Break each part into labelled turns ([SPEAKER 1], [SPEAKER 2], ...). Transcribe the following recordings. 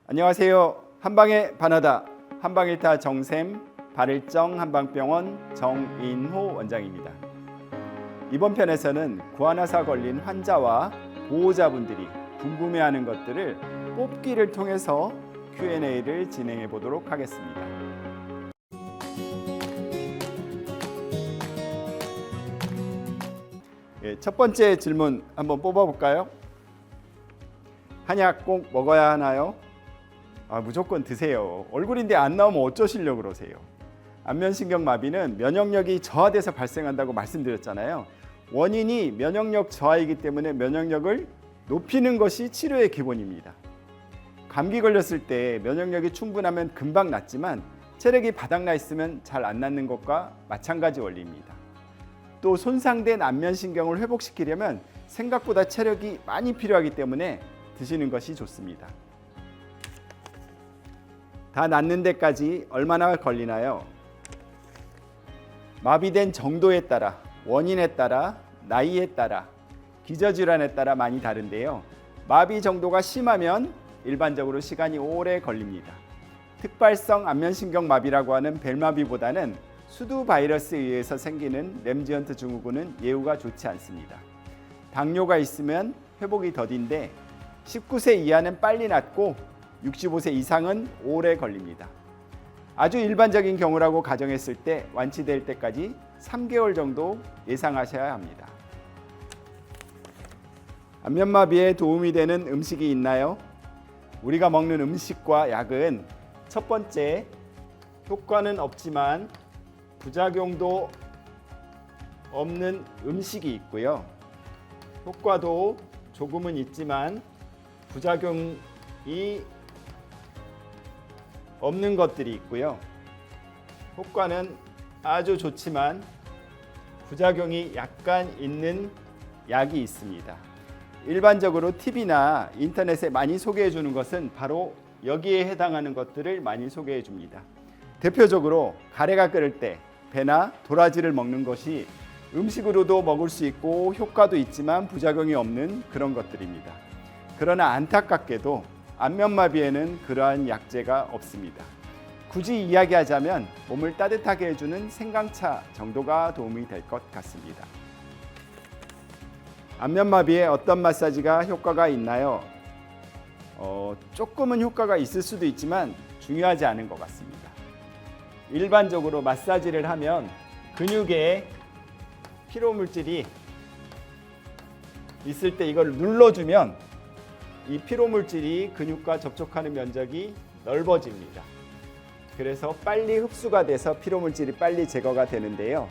[SPEAKER 1] 안녕하세요. 한방의 바나다 한방일타 정샘 발일정 한방병원 정인호 원장입니다. 이번 편에서는 구안화사 걸린 환자와 보호자분들이 궁금해하는 것들을 뽑기를 통해서 Q&A를 진행해 보도록 하겠습니다. 첫 번째 질문 한번 뽑아볼까요? 한약 꼭 먹어야 하나요? 무조건 드세요. 얼굴인데 안 나오면 어쩌시려고 그러세요? 안면신경마비는 면역력이 저하돼서 발생한다고 말씀드렸잖아요. 원인이 면역력 저하이기 때문에 면역력을 높이는 것이 치료의 기본입니다. 감기 걸렸을 때 면역력이 충분하면 금방 낫지만 체력이 바닥나 있으면 잘 안 낫는 것과 마찬가지 원리입니다. 또 손상된 안면신경을 회복시키려면 생각보다 체력이 많이 필요하기 때문에 드시는 것이 좋습니다. 다 낫는 데까지 얼마나 걸리나요? 마비된 정도에 따라, 원인에 따라, 나이에 따라, 기저질환에 따라 많이 다른데요. 마비 정도가 심하면 일반적으로 시간이 오래 걸립니다. 특발성 안면신경 마비라고 하는 벨마비보다는 수두 바이러스에 의해서 생기는 램지언트 증후군은 예후가 좋지 않습니다. 당뇨가 있으면 회복이 더딘데 19세 이하는 빨리 낫고 65세 이상은 오래 걸립니다. 아주 일반적인 경우라고 가정했을 때 완치될 때까지 3개월 정도 예상하셔야 합니다. 안면마비에 도움이 되는 음식이 있나요? 우리가 먹는 음식과 약은 첫 번째, 효과는 없지만 부작용도 없는 음식이 있고요. 효과도 조금은 있지만 부작용이 없는 것들이 있고요. 효과는 아주 좋지만 부작용이 약간 있는 약이 있습니다. 일반적으로 TV나 인터넷에 많이 소개해 주는 것은 바로 여기에 해당하는 것들을 많이 소개해 줍니다. 대표적으로 가래가 끓을 때 배나 도라지를 먹는 것이 음식으로도 먹을 수 있고 효과도 있지만 부작용이 없는 그런 것들입니다. 그러나 안타깝게도 안면마비에는 그러한 약재가 없습니다. 굳이 이야기하자면 몸을 따뜻하게 해주는 생강차 정도가 도움이 될 것 같습니다. 안면마비에 어떤 마사지가 효과가 있나요? 조금은 효과가 있을 수도 있지만 중요하지 않은 것 같습니다. 일반적으로 마사지를 하면 근육에 피로물질이 있을 때 이걸 눌러주면 이 피로물질이 근육과 접촉하는 면적이 넓어집니다. 그래서 빨리 흡수가 돼서 피로물질이 빨리 제거가 되는데요.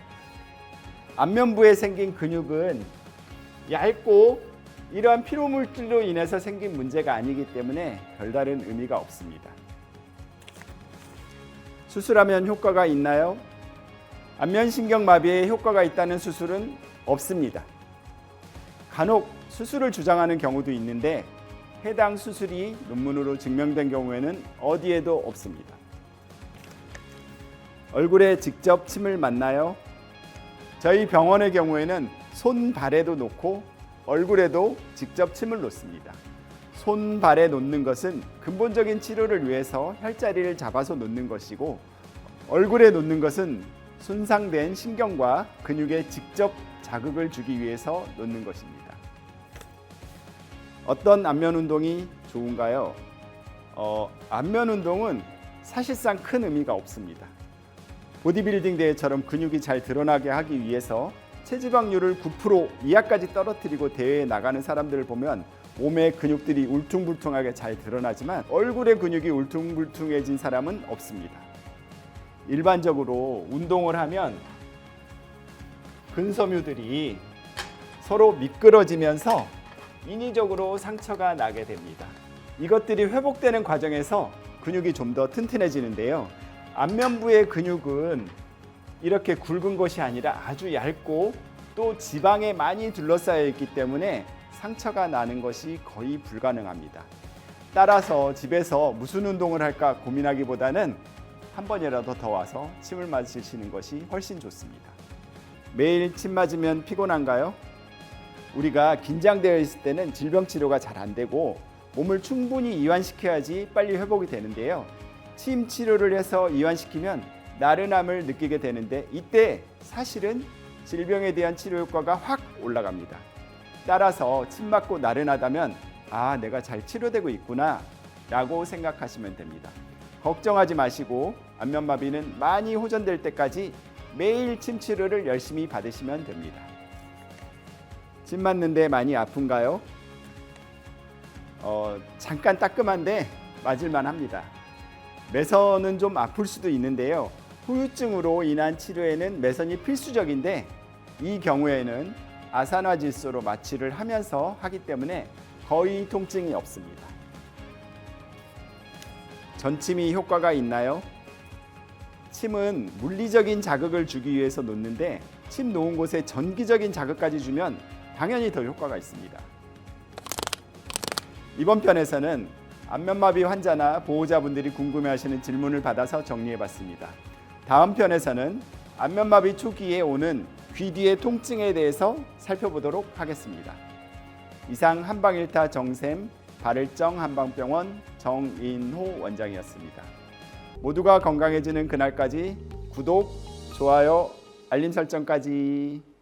[SPEAKER 1] 안면부에 생긴 근육은 얇고 이러한 피로물질로 인해서 생긴 문제가 아니기 때문에 별다른 의미가 없습니다. 수술하면 효과가 있나요? 안면신경마비에 효과가 있다는 수술은 없습니다. 간혹 수술을 주장하는 경우도 있는데 해당 수술이 논문으로 증명된 경우에는 어디에도 없습니다. 얼굴에 직접 침을 맞나요? 저희 병원의 경우에는 손, 발에도 놓고 얼굴에도 직접 침을 놓습니다. 손, 발에 놓는 것은 근본적인 치료를 위해서 혈자리를 잡아서 놓는 것이고 얼굴에 놓는 것은 손상된 신경과 근육에 직접 자극을 주기 위해서 놓는 것입니다. 어떤 안면 운동이 좋은가요? 안면 운동은 사실상 큰 의미가 없습니다. 보디빌딩 대회처럼 근육이 잘 드러나게 하기 위해서 체지방률을 9% 이하까지 떨어뜨리고 대회에 나가는 사람들을 보면 몸의 근육들이 울퉁불퉁하게 잘 드러나지만 얼굴의 근육이 울퉁불퉁해진 사람은 없습니다. 일반적으로 운동을 하면 근섬유들이 서로 미끄러지면서 인위적으로 상처가 나게 됩니다. 이것들이 회복되는 과정에서 근육이 좀 더 튼튼해지는데요. 안면부의 근육은 이렇게 굵은 것이 아니라 아주 얇고 또 지방에 많이 둘러싸여 있기 때문에 상처가 나는 것이 거의 불가능합니다. 따라서 집에서 무슨 운동을 할까 고민하기보다는 한 번이라도 더 와서 침을 맞으시는 것이 훨씬 좋습니다. 매일 침 맞으면 피곤한가요? 우리가 긴장되어 있을 때는 질병 치료가 잘 안 되고 몸을 충분히 이완시켜야지 빨리 회복이 되는데요. 침 치료를 해서 이완시키면 나른함을 느끼게 되는데 이때 사실은 질병에 대한 치료 효과가 확 올라갑니다. 따라서 침 맞고 나른하다면 내가 잘 치료되고 있구나 라고 생각하시면 됩니다. 걱정하지 마시고 안면마비는 많이 호전될 때까지 매일 침 치료를 열심히 받으시면 됩니다. 침 맞는데 많이 아픈가요? 잠깐 따끔한데 맞을만 합니다. 매선은 좀 아플 수도 있는데요. 후유증으로 인한 치료에는 매선이 필수적인데 이 경우에는 아산화질소로 마취를 하면서 하기 때문에 거의 통증이 없습니다. 전침이 효과가 있나요? 침은 물리적인 자극을 주기 위해서 놓는데 침 놓은 곳에 전기적인 자극까지 주면 당연히 더 효과가 있습니다. 이번 편에서는 안면마비 환자나 보호자분들이 궁금해하시는 질문을 받아서 정리해봤습니다. 다음 편에서는 안면마비 초기에 오는 귀 뒤의 통증에 대해서 살펴보도록 하겠습니다. 이상 한방일타 정샘 발을정 한방병원 정인호 원장이었습니다. 모두가 건강해지는 그날까지 구독, 좋아요, 알림 설정까지.